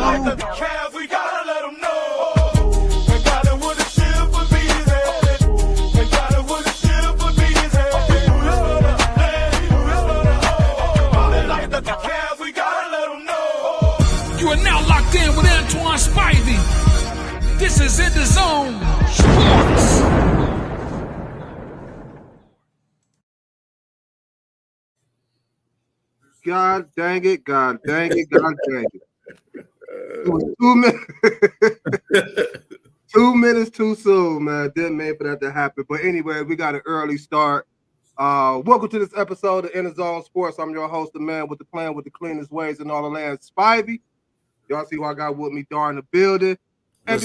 We gotta let them know. We gotta with the ship for bees head. We gotta with the ship for bees head. Like the Cavs, we gotta let them know. You are now locked in with Antoine Spivey. This is EnDaZone Sports. God dang it, God dang it, God dang it. It was 2 minutes. 2 minutes too soon, man. Didn't mean for that to happen. But anyway, we got an early start. Welcome to this episode of EnDaZone Sports. I'm your host, the man with the plan with the cleanest ways in all the land, Spivey. Y'all see who I got with me during the building. And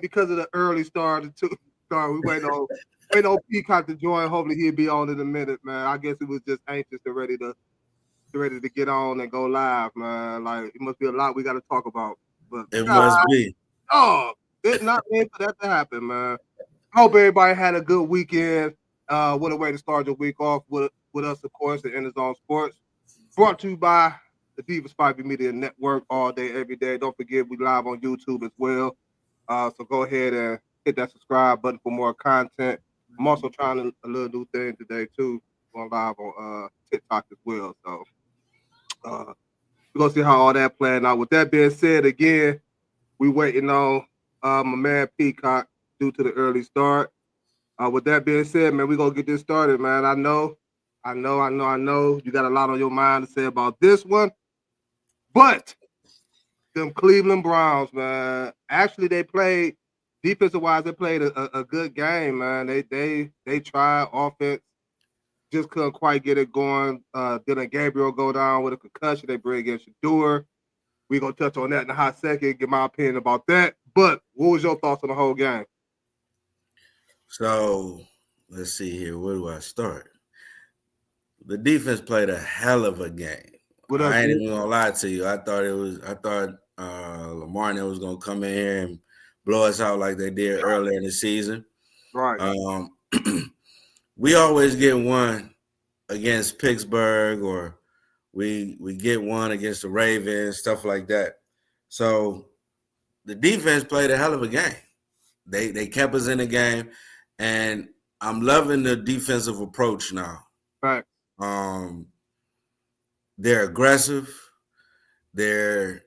because of the early start, we waiting on Peacock to join. Hopefully he'll be on in a minute, man. I guess he was just anxious and ready to get on and go live, man. Like, it must be a lot we got to talk about. But it must be. Oh, did not mean for that to happen, man. I hope everybody had a good weekend. What a way to start your week off with us, of course, at EnDaZone Sports. Brought to you by the Diva Spivey Media Network all day, every day. Don't forget, we live on YouTube as well. So go ahead and hit that subscribe button for more content. I'm also trying a little new thing today, too. Going live on TikTok as well. So we're going to see how all that playing out. With that being said, again, we waiting on my man Peacock due to the early start. With that being said, man, we're going to get this started, man. I know. You got a lot on your mind to say about this one. But them Cleveland Browns, man, actually they played, defensive-wise, they played a good game, man. They tried offense. Just couldn't quite get it going. Dylan Gabriel go down with a concussion. They bring in Shador. We're going to touch on that in a hot second, get my opinion about that. But what was your thoughts on the whole game? So, let's see here. Where do I start? The defense played a hell of a game. I ain't even going to lie to you. I thought Lamar was going to come in here and blow us out like they did earlier in the season. Right. We always get one against Pittsburgh, or we get one against the Ravens, stuff like that. So the defense played a hell of a game. They kept us in the game, and I'm loving the defensive approach now. Right. They're aggressive. They're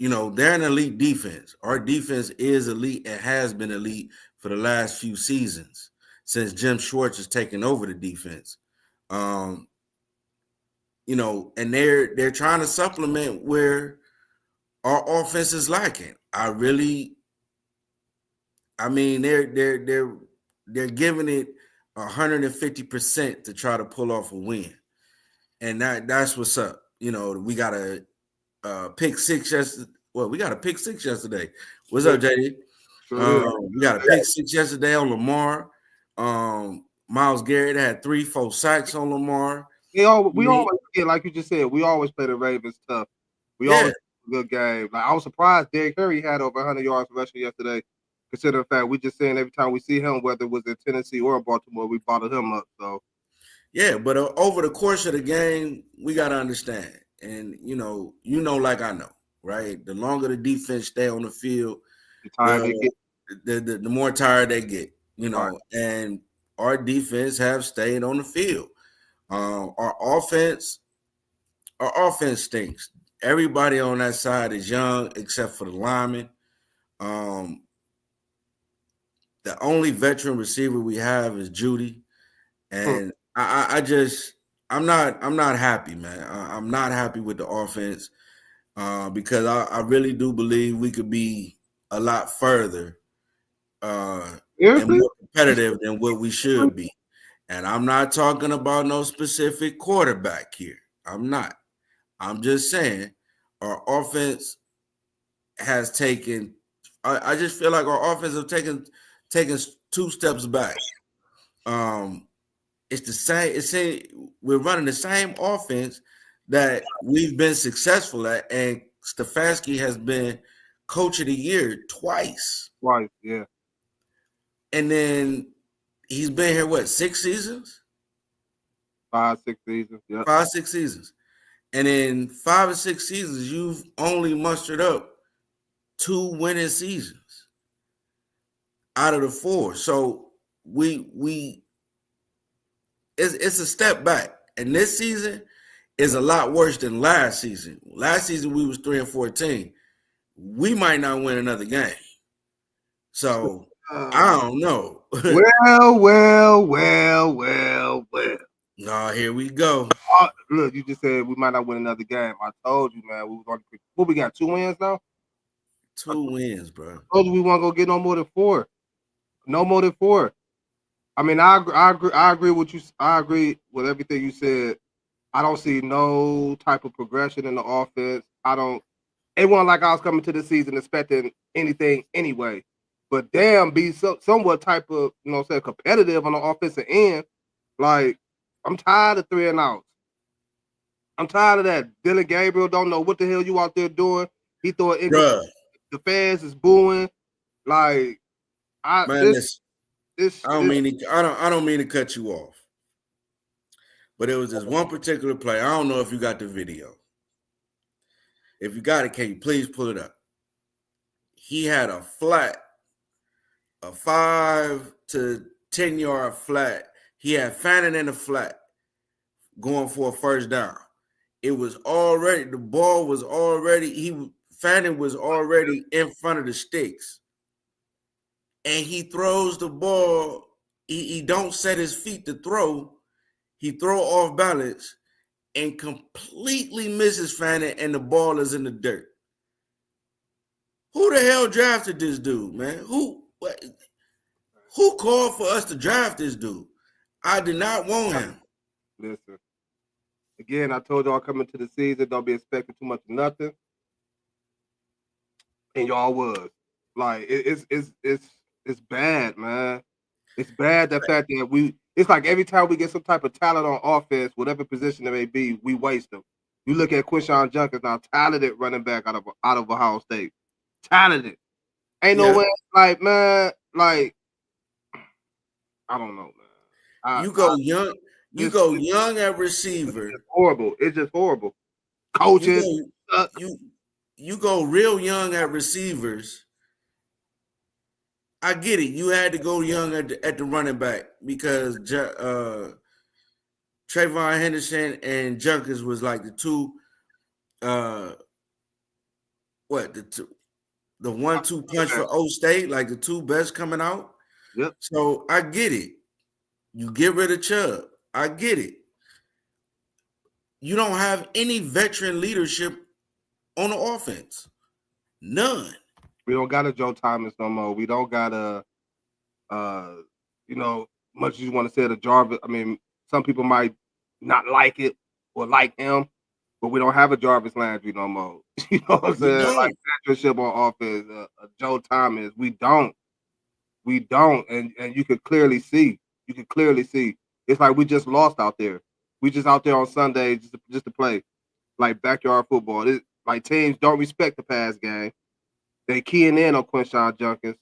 an elite defense. Our defense is elite and has been elite for the last few seasons, since Jim Schwartz has taken over the defense. And they're trying to supplement where our offense is lacking. They're giving it 150% to try to pull off a win. And that's what's up. We got a pick six yesterday. Well, we got a pick six yesterday. What's up, JD? We got a pick six yesterday on Lamar. Myles Garrett had 3-4 sacks on Lamar. We always get, like you just said, we always play the Ravens tough. We always play a good game. Like, I was surprised Derrick Henry had over 100 yards rushing yesterday, considering the fact we just saying every time we see him, whether it was in Tennessee or in Baltimore, we bottled him up. So yeah, but over the course of the game, we got to understand, and like I know, right? The longer the defense stay on the field, the more tired they get. Right. And our defense have stayed on the field. Our offense stinks. Everybody on that side is young except for the linemen. The only veteran receiver we have is Judy, and I'm not happy, man. I'm not happy with the offense because I really do believe we could be a lot further and more competitive than what we should be. And I'm not talking about no specific quarterback here. I'm not. I'm just saying our offense has taken – I just feel like our offense have taken 2 steps back. It's the same. We're running the same offense that we've been successful at, and Stefanski has been coach of the year twice. Right, yeah. And then he's been here, 6 seasons? 5, 6 seasons, yeah. 5, 6 seasons. And in 5 or 6 seasons, you've only mustered up 2 winning seasons out of the 4. So it's a step back. And this season is a lot worse than last season. Last season we was 3-14. We might not win another game. So I don't know. Well. No, here we go. Look, you just said we might not win another game. I told you, man. What we got? 2 wins now? 2 wins, bro. I told you we want to go get no more than 4. No more than 4. I mean, I agree with you. I agree with everything you said. I don't see no type of progression in the offense. It wasn't like I was coming to the season expecting anything anyway. But damn, be somewhat type of, competitive on the offensive end. Like, I'm tired of 3 and outs. I'm tired of that. Dylan Gabriel don't know what the hell you out there doing. He thought the fans is booing. Like, I don't mean to cut you off. But it was this one particular play. I don't know if you got the video. If you got it, can you please pull it up? He had a 5 to 10 yard flat. He had Fannin in the flat going for a first down. Fannin was already in front of the sticks. And he throws the ball. He don't set his feet to throw. He throw off balance and completely misses Fannin, and the ball is in the dirt. Who the hell drafted this dude, man? Who called for us to draft this dude? I did not want him. Listen, again, I told y'all coming to the season, don't be expecting too much of nothing, and y'all was. Like, it's bad, man. It's bad the fact that it's like every time we get some type of talent on offense, whatever position it may be, we waste them. You look at Quinshon Judkins now, talented running back out of Ohio State. Talented. Ain't no way, like, man, like, I don't know, man. You go young at receiver. It's horrible. It's just horrible. Coaches. You go real young at receivers. I get it. You had to go young at the running back because Trayvon Henderson and Junkins was like the two. The 1-2 punch for O State, like the 2 best coming out. Yep. So I get it. You get rid of Chubb. I get it. You don't have any veteran leadership on the offense. None. We don't got a Joe Thomas no more. We don't got much as you want to say the Jarvis. I mean, some people might not like it or like him, but we don't have a Jarvis Landry no more. You know what I'm saying? Like leadership on offense, Joe Thomas. We don't, and you could clearly see. It's like we just lost out there. We just out there on Sunday just to play like backyard football. Like teams don't respect the pass game. They keying in on Quinshon Judkins,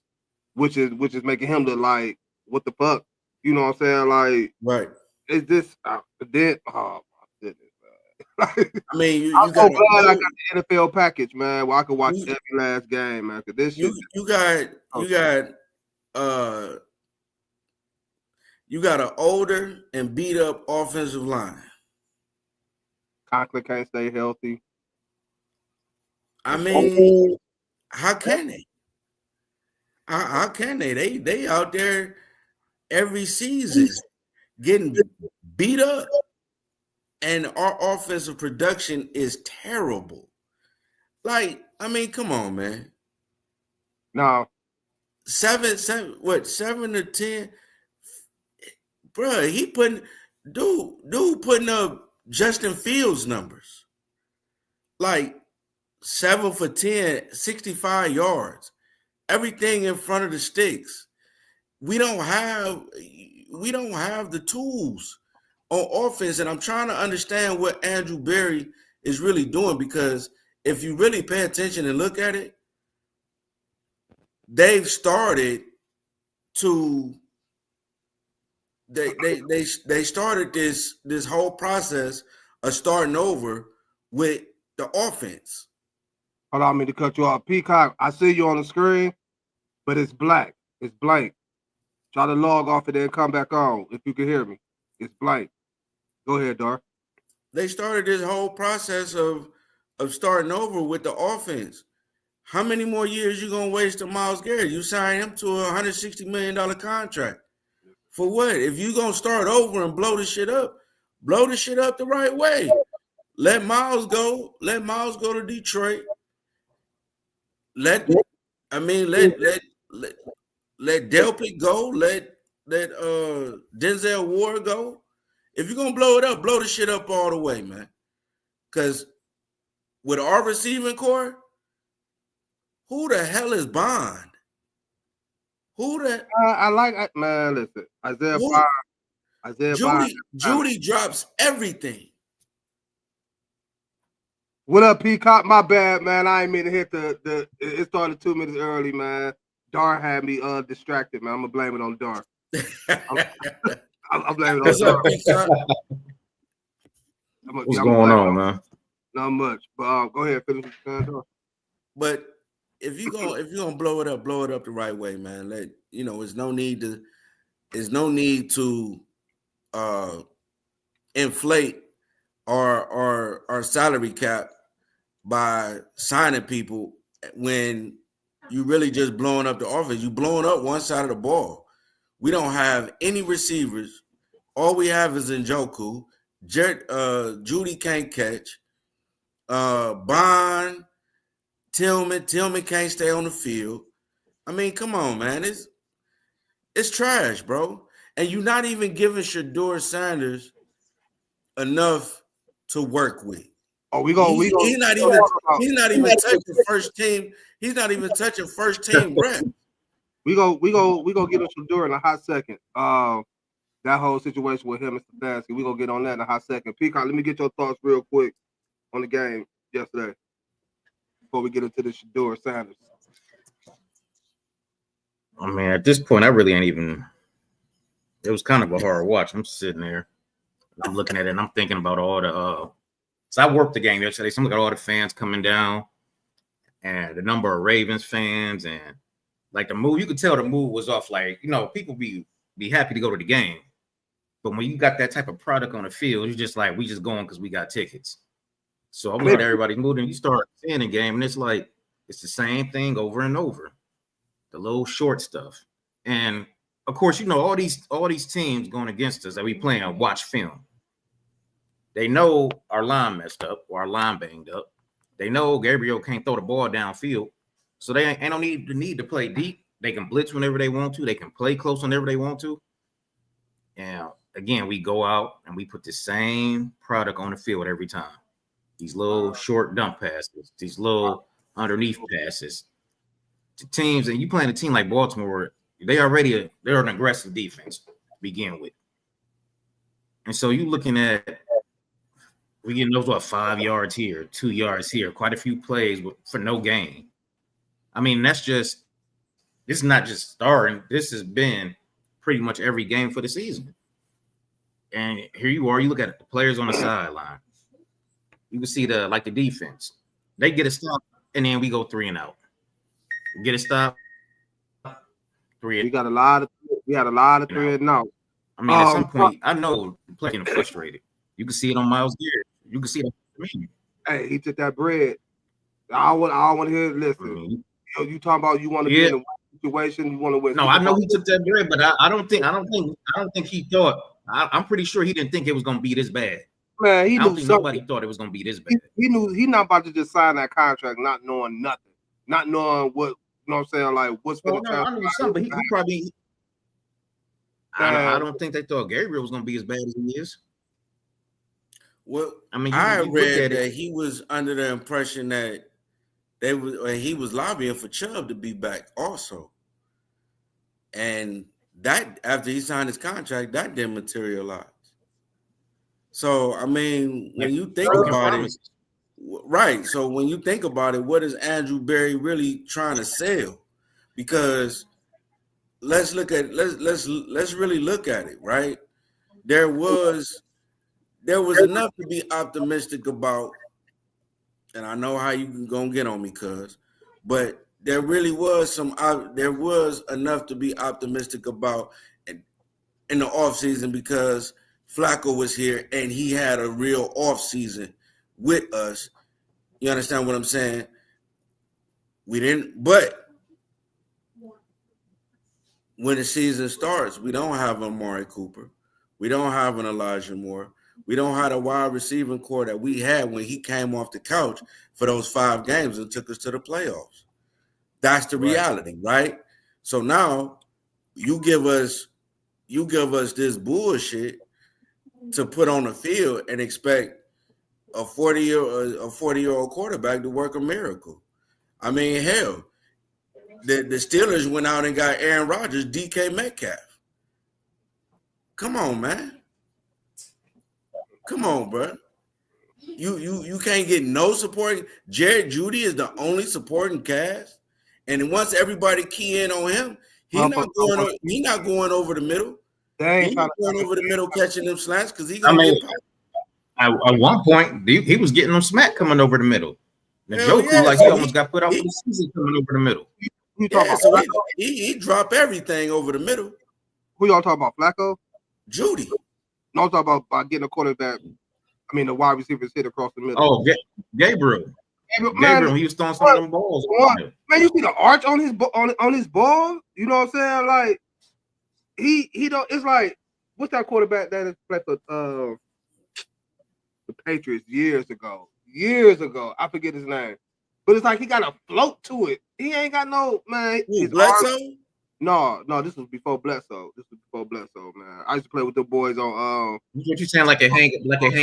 which is making him look like what the fuck. You know what I'm saying? Like, right. Is this oh my goodness, man. I mean, I'm so glad I got the NFL package, man, where I can watch every last game, man. Cause this you got an older and beat up offensive line. Conklin can't stay healthy. I mean, how can they? How can they? They out there every season getting beat up, and our offensive production is terrible. Like, I mean, come on, man. No. 7 to 10? Bruh, he putting putting up Justin Fields numbers. Like 7 for 10, 65 yards. Everything in front of the sticks. We don't have the tools on offense, and I'm trying to understand what Andrew Berry is really doing, because if you really pay attention and look at it, they've started to they started this whole process of starting over with the offense. Allow me to cut you off. Peacock, I see you on the screen, but it's black. It's blank. Try to log off and then come back on if you can hear me. It's blank. Go ahead, Dar. They started this whole process of starting over with the offense. How many more years you gonna waste on Myles Garrett? You signed him to a $160 million contract. For what? If you gonna start over and blow the shit up the right way. Let Myles go. Let Myles go to Detroit. Let Delpit go. Let Denzel Ward go. If you're gonna blow it up, blow the shit up all the way, man. Because with our receiving core, who the hell is Bond? I like man. Listen, Isaiah Bond. Judy drops everything. What up, Peacock? My bad, man. I ain't mean to hit the. It started 2 minutes early, man. Dar had me distracted, man. I'm gonna blame it on Dar. I'm blaming it on Dar. What's going on, man? Not much, but go ahead, finish what you're saying, Dar. But if you're gonna blow it up the right way, man. There's no need to inflate our salary cap by signing people when you really just blowing up the offense. You blowing up one side of the ball. We don't have any receivers. All we have is Njoku. Judy can't catch. Bond, Tillman can't stay on the field. I mean, come on, man. It's trash, bro. And you're not even giving Shedeur Sanders enough to work with. Oh, he's not even touching first team. He's not even touching first team reps. We go get him some Shedeur in a hot second. That whole situation with him and Stefanski, we gonna get on that in a hot second. Peacock, let me get your thoughts real quick on the game yesterday before we get into the Shedeur Sanders. I mean, at this point, I really ain't even. It was kind of a hard watch. I'm sitting there, I'm looking at it, and I'm thinking about all the. So I worked the game yesterday. So I'm looking at all the fans coming down, and the number of Ravens fans, and like the mood. You could tell the mood was off. Like, people be happy to go to the game, but when you got that type of product on the field, you're just like, we just going because we got tickets. So I'm looking at everybody's mood, and you start seeing the game, and it's like it's the same thing over and over. The little short stuff, and of course, all these teams going against us that we playing watch film. They know our line messed up or our line banged up. They know Gabriel can't throw the ball downfield, so they ain't no need to play deep. They can blitz whenever they want to. They can play close whenever they want to. And again, we go out and we put the same product on the field every time. These little short dump passes, these little underneath passes. To teams, and you playing a team like Baltimore, they're an aggressive defense to begin with. And so you looking at we getting those 5 yards here, 2 yards here, quite a few plays for no gain. I mean, this is not just starting. This has been pretty much every game for the season. And here you are, you look at the players on the sideline. You can see the defense. They get a stop, and then we go 3 and out. Get a stop. 3 and We had a lot of 3 and out. I mean, at some point, I know the players getting frustrated. You can see it on Myles Garrett. You can see it on me. Hey, he took that bread. I want to hear. Listen, you talking about you want to be in a situation. You want to win. No, I know he took that bread, but I don't think he thought. I'm pretty sure he didn't think it was going to be this bad. Man, he I don't knew think something. nobody thought it was going to be this bad. He knew he not about to just sign that contract, not knowing nothing, not knowing what. You know what I'm saying? Like what's going to I knew something, but he probably. I don't think they thought Gabriel was going to be as bad as he is. Well, I mean, I read that he was under the impression that he was lobbying for Chubb to be back also, and that after he signed his contract, that didn't materialize. So I mean, when you think about it, right? So when you think about it, what is Andrew Berry really trying to sell? Because let's really look at it, right? There was enough to be optimistic about and I know how you gonna get on me, cuz, but there really was there was enough to be optimistic about in the offseason because Flacco was here and he had a real offseason with us. You understand what I'm saying? We didn't, but when the season starts, we don't have Amari Cooper. We don't have an Elijah Moore. We don't have a wide receiving core that we had when he came off the couch for those 5 games and took us to the playoffs. That's the reality, right? So now you give us this bullshit to put on the field and expect a 40-year-old quarterback to work a miracle. I mean, hell, the Steelers went out and got Aaron Rodgers, DK Metcalf. Come on, man. Come on, bro. You can't get no support. Jared Jeudy is the only supporting cast, and once everybody key in on him, he's not going over the middle. He's not going over the middle catching them slants because he's gonna get popped. At one point, he was getting them smack coming over the middle. Like he almost got put out for the season coming over the middle. So he dropped everything over the middle. Who y'all talking about? Flacco? Jeudy. No, I'm talking about getting a quarterback. I mean, the wide receivers hit across the middle. Oh, Gabriel, he was throwing some of them balls. Man, you see the arch on his ball? You know what I'm saying? Like he don't. It's like what's that quarterback that is played for the Patriots years ago? I forget his name, but it's like he got a float to it. He ain't got no man. Bledsoe? No, this was before Bledsoe. Man. I used to play with the boys on. What you saying? Like a hang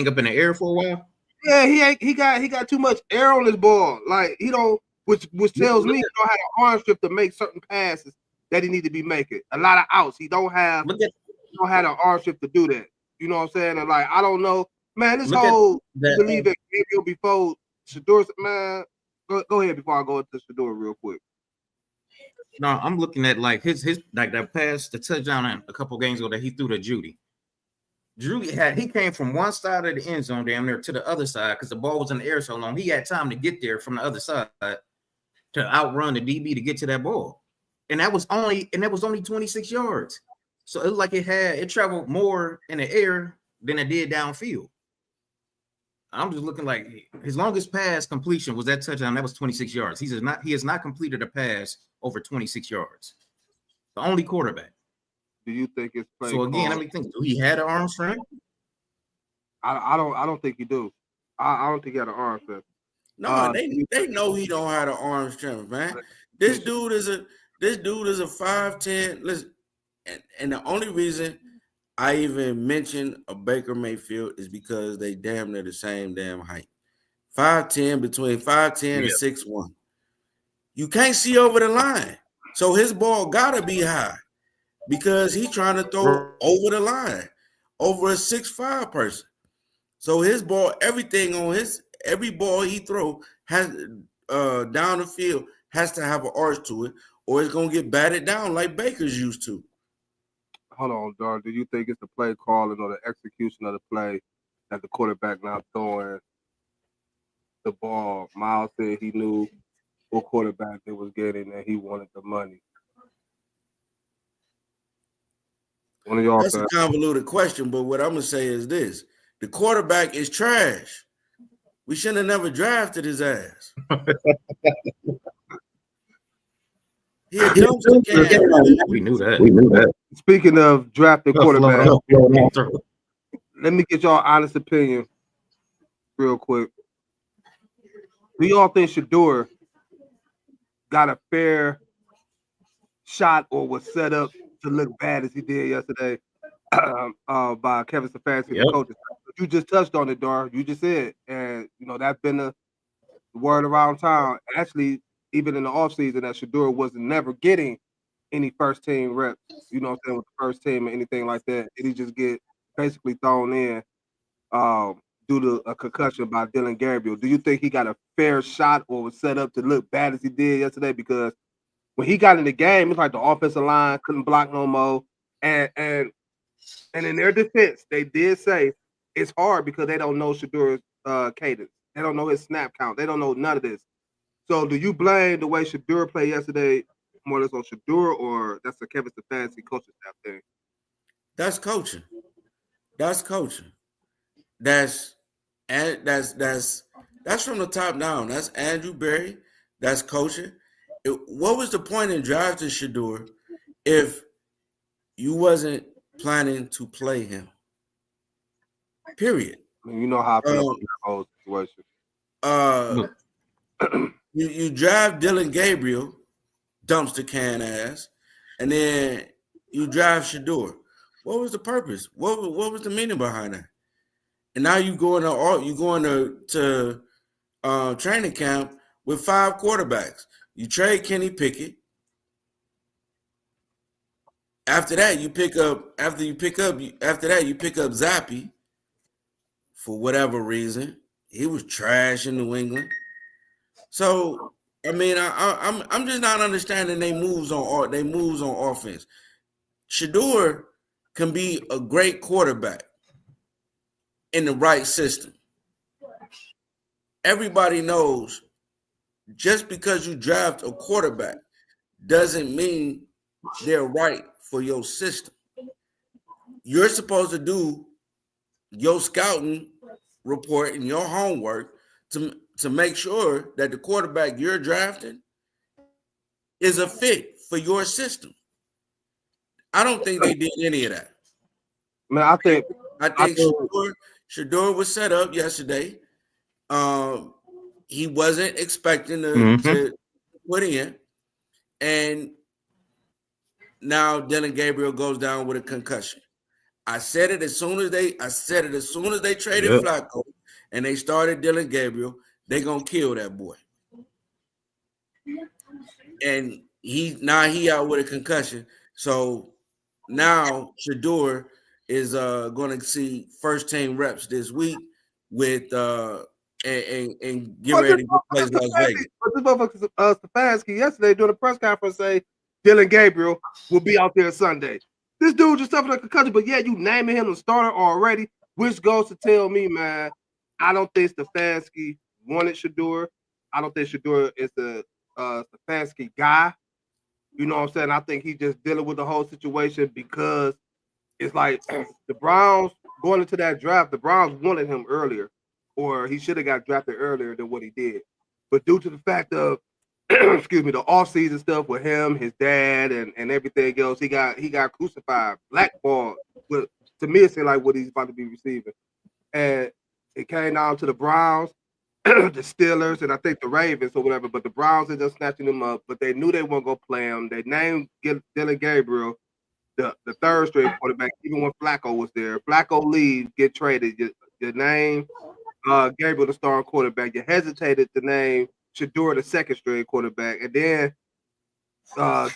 up in the air for a while? Yeah, he got too much air on his ball. Like he don't, which tells me he don't have an arm strip to make certain passes that he need to be making. A lot of outs. He don't have an arm strip to do that. You know what I'm saying? And like I don't know, man. This whole believe in Gabriel before Shador, man. Go ahead before I go into Shador real quick. No, I'm looking at like his like that pass, the touchdown a couple games ago that he threw to Jeudy. He came from one side of the end zone damn near to the other side because the ball was in the air so long. He had time to get there from the other side to outrun the DB to get to that ball. And that was only 26 yards. So it was like it traveled more in the air than it did downfield. I'm just looking like his longest pass completion was that touchdown. That was 26 yards. He has not completed a pass over 26 yards. The only quarterback. Do you think it's play? So again, do he had an arm strength? I don't think he do. I don't think he had an arm strength. No, they know he don't have an arm strength, man. This dude is a 5'10". Listen, and the only reason I even mentioned a Baker Mayfield is because they damn near the same damn height. 5'10", between 5'10" and 6'1". You can't see over the line. So his ball gotta be high because he's trying to throw over the line, over a 6'5" person. So his ball, every ball he throw has down the field has to have an arch to it, or it's gonna get batted down like Baker's used to. Hold on, Dar. Do you think it's the play calling or the execution of the play that the quarterback not throwing the ball? Miles said he knew what quarterback they was getting and he wanted the money. One of y'all. That's a convoluted question, but what I'm gonna say is this: the quarterback is trash. We shouldn't have never drafted his ass. We knew that. Speaking of drafting quarterback, let me get y'all honest opinion real quick. Do y'all think Shador got a fair shot or was set up to look bad as he did yesterday by Kevin Stefanski, the coaches? You just touched on it, Dar. You just said, and that's been the word around town. Actually, even in the offseason, that Shador wasn't never getting any first team reps, with the first team or anything like that. And he just get basically thrown in due to a concussion by Dylan Gabriel. Do you think he got a fair shot or was set up to look bad as he did yesterday? Because when he got in the game, it's like the offensive line couldn't block no more. And in their defense, they did say it's hard because they don't know Shador's cadence. They don't know his snap count. They don't know none of this. So do you blame the way Shedeur played yesterday more or less on Shedeur, or that's a Kevin Stefanski coaching staff thing? That's coaching. That's coaching. That's from the top down. That's Andrew Berry. That's coaching. What was the point in drafting Shedeur if you wasn't planning to play him? Period. I mean, you know how I feel about that whole situation. You drive Dylan Gabriel, dumpster can ass, and then you drive Shedeur. What was the purpose? What was the meaning behind that? And now you going to training camp with 5 quarterbacks. You trade Kenny Pickett. After that, you pick up Zappy for whatever reason. He was trash in New England. So I mean, I'm just not understanding they moves on offense. Shedeur can be a great quarterback in the right system. Everybody knows just because you draft a quarterback doesn't mean they're right for your system. You're supposed to do your scouting report and your homework to make sure that the quarterback you're drafting is a fit for your system. I don't think they did any of that. Man, I think Shedeur was set up yesterday. He wasn't expecting to put in, and now Dylan Gabriel goes down with a concussion. I said it as soon as they traded Flacco and they started Dylan Gabriel, they gonna kill that boy. And he out with a concussion. So now Shedeur is going to see first team reps this week with and get ready to play Las Vegas. But this motherfucker Stefanski yesterday during the press conference say Dylan Gabriel will be out there Sunday. This dude just suffered a concussion, but you naming him the starter already, which goes to tell me, man, I don't think Stefanski wanted Shedeur. I don't think Shedeur is the Stefanski guy. You know what I'm saying? I think he's just dealing with the whole situation because it's like the Browns going into that draft, the Browns wanted him earlier, or he should have got drafted earlier than what he did. But due to the fact of, excuse me, the offseason stuff with him, his dad, and everything else, he got crucified, blackballed. But to me, it seemed like what he's about to be receiving. And it came down to the Browns, the Steelers, and I think the Ravens or whatever. But the Browns ended up snatching him up, but they knew they weren't going to play him. They named Dylan Gabriel the third string quarterback, even when Flacco was there. Flacco leaves, get traded. You name Gabriel the starting quarterback. You hesitated to name Shedeur the second string quarterback, and then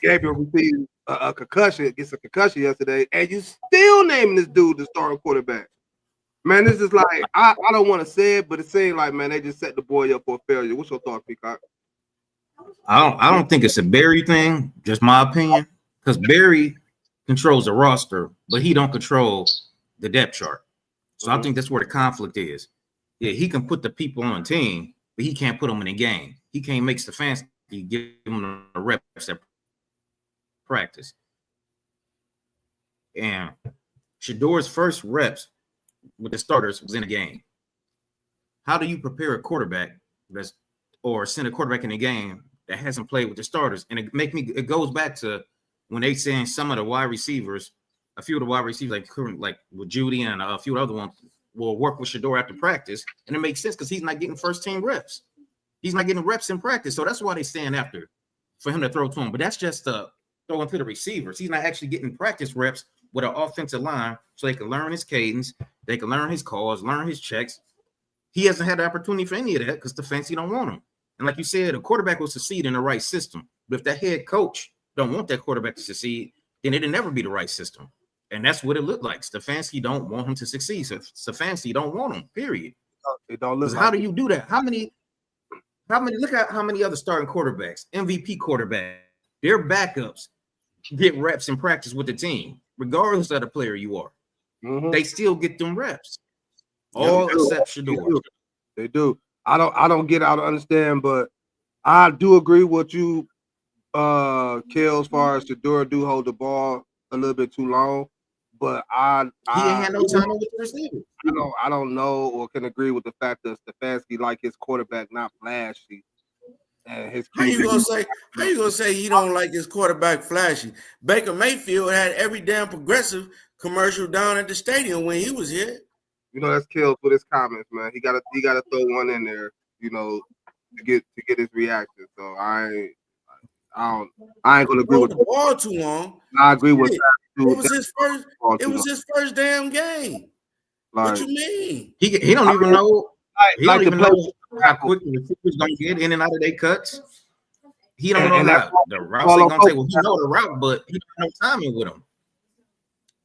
Gabriel received a concussion, gets a concussion yesterday, and you still naming this dude the starting quarterback. Man, this is like I don't want to say it, but it seems like, man, they just set the boy up for a failure. What's your thought, Peacock? I don't think it's a Barry thing, just my opinion, because Barry controls the roster, but he don't control the depth chart. So I think that's where the conflict is. Yeah, he can put the people on the team, but he can't put them in a game. He can't make Stefanski give them the reps at practice. And Shedeur's first reps with the starters was in a game. How do you prepare a quarterback or send a quarterback in a game that hasn't played with the starters? And it goes back to when they saying some of the wide receivers, a few of the wide receivers like with Judy and a few other ones will work with Shedeur after practice, and it makes sense because he's not getting first team reps. He's not getting reps in practice, so that's why they stand after for him to throw to him. But that's just throwing to the receivers. He's not actually getting practice reps with an offensive line, so they can learn his cadence, they can learn his calls, learn his checks. He hasn't had the opportunity for any of that because Stefanski don't want him. And like you said, a quarterback will succeed in the right system. But if that head coach don't want that quarterback to succeed, then it'll never be the right system. And that's what it looked like. Stefanski don't want him to succeed. So Stefanski don't want him, period. It don't look like how do you do that? How many look at how many other starting quarterbacks, MVP quarterbacks, their backups get reps in practice with the team, regardless of the player you are. Mm-hmm. They still get them reps. All except Shedeur. They do. I don't get, I don't understand, but I do agree with you, Kel, as far as Shador do hold the ball a little bit too long, but He ain't had no time with the receivers. I don't know or can agree with the fact that Stefanski like his quarterback not flashy. And his How you gonna say he don't like his quarterback flashy? Baker Mayfield had every damn progressive commercial down at the stadium when he was here. You know, that's Kills with his comments, man. He gotta throw one in there, you know, to get his reaction. So I ain't gonna agree Hold with the ball too long. I agree with Shit. that. It was his first. It was his first damn game. Like, What you mean? He don't even know. He like don't even play, know how quick the receivers gonna get in and out of their cuts. He don't know and how the routes they gonna take. Well, he know the route, but he don't know timing with them.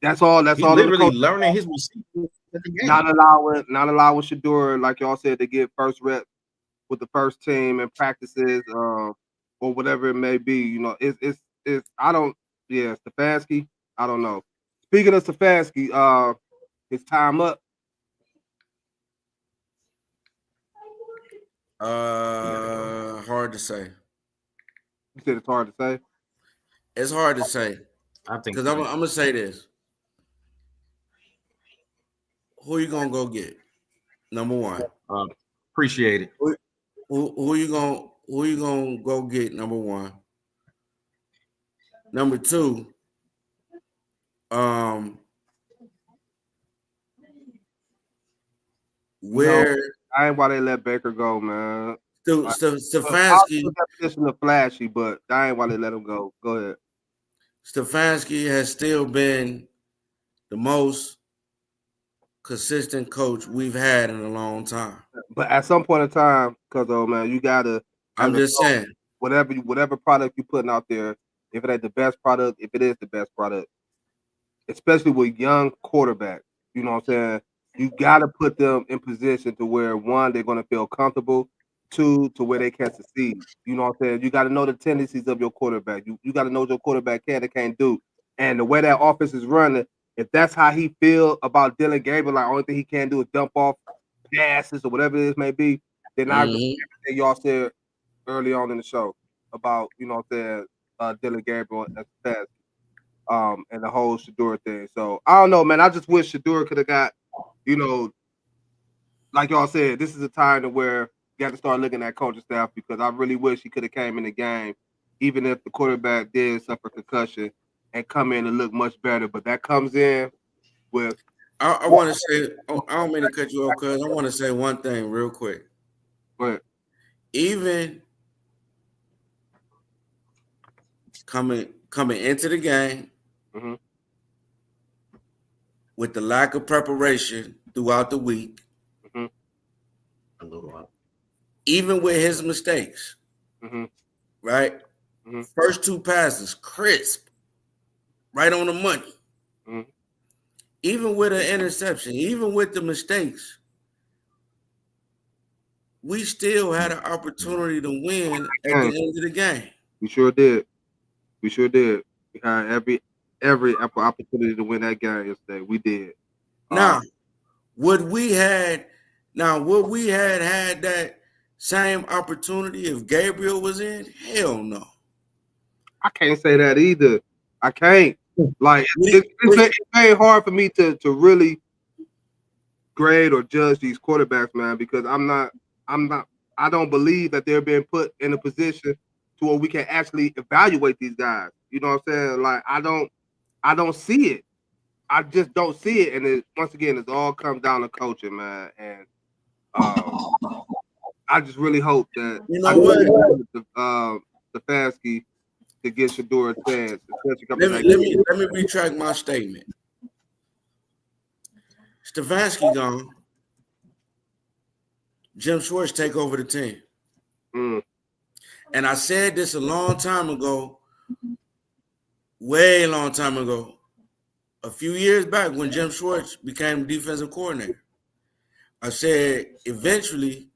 That's all. That's He all. Literally learning his receivers at the game. Not allowing Shador, like y'all said, to get first rep with the first team and practices, or whatever it may be. You know, it's I don't. Yeah, Stefanski. I don't know. Speaking of Stefanski, his time up. Hard to say. You said it's hard to say. It's hard to say. I think Because I'm gonna say this. Who you gonna go get? Number one. Appreciate it. Who you gonna go get? Number one. Number two. Where I ain't why they let Baker go, man. Stefanski. Definition of flashy, but I ain't why they let him go. Go ahead. Stefanski has still been the most consistent coach we've had in a long time. But at some point in time, because man, you gotta. I'm just saying, whatever product you're putting out there, if it ain't the best product, if it is the best product, especially with young quarterbacks, you know what I'm saying? You gotta put them in position to where one, they're gonna feel comfortable, two, to where they can succeed. You know what I'm saying? You gotta know the tendencies of your quarterback. You gotta know what your quarterback can and can't do. And the way that offense is running, if that's how he feel about Dylan Gabriel, like only thing he can do is dump off passes or whatever it may be, then I agree with everything y'all said early on in the show about, you know what I'm saying, Dylan Gabriel as fast, and the whole Shador thing. So I don't know, man. I just wish Shador could have got, you know, like y'all said, this is a time to where you got to start looking at coaching staff, because I really wish he could have came in the game, even if the quarterback did suffer concussion, and come in and look much better. But that comes in with. I want to say, I don't mean to cut you off, cuz I want to say one thing real quick. But even coming into the game with the lack of preparation throughout the week, even with his mistakes, right? First two passes, crisp, right on the money. Even with an interception, even with the mistakes, we still had an opportunity to win at the end of the game. We sure did. We had every opportunity to win that game yesterday. We did. Now, would we had that same opportunity if Gabriel was in? Hell no. I can't say that either. I can't. Like, it's very hard for me to really grade or judge these quarterbacks, man, because I don't believe that they're being put in a position to where we can actually evaluate these guys. You know what I'm saying? Like, I don't see it. I just don't see it. And once again, it all comes down to coaching, man. And I just really hope that Stefanski to get Shador a chance. Let me retract my statement. Stefanski gone. Jim Schwartz take over the team. And I said this a long time ago, way long time ago, a few years back when Jim Schwartz became defensive coordinator. I said, eventually,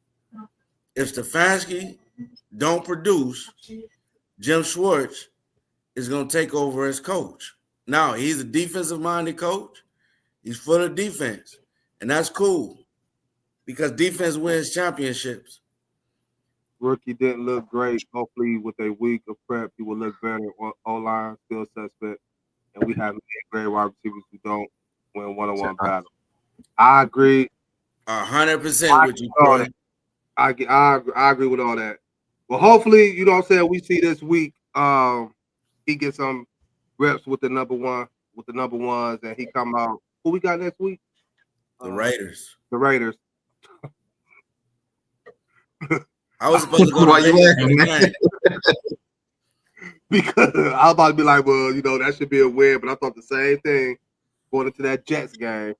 if Stefanski don't produce, Jim Schwartz is going to take over as coach. Now, he's a defensive-minded coach. He's full of defense, and that's cool. because defense wins championships. Rookie didn't look great. Hopefully, with a week of prep, he will look better. O-line still suspect, and we have great wide receivers who don't win one-on-one battles. I agree. 100% with you, Troy. I agree with all that. Well, hopefully, you know what I'm saying, we see this week he gets some reps with the number ones, and he come out. Who we got next week? The Raiders. The Raiders. I was supposed to go to Vegas. Because I was about to be like, well, you know, that should be a win, but I thought the same thing going into that Jets game,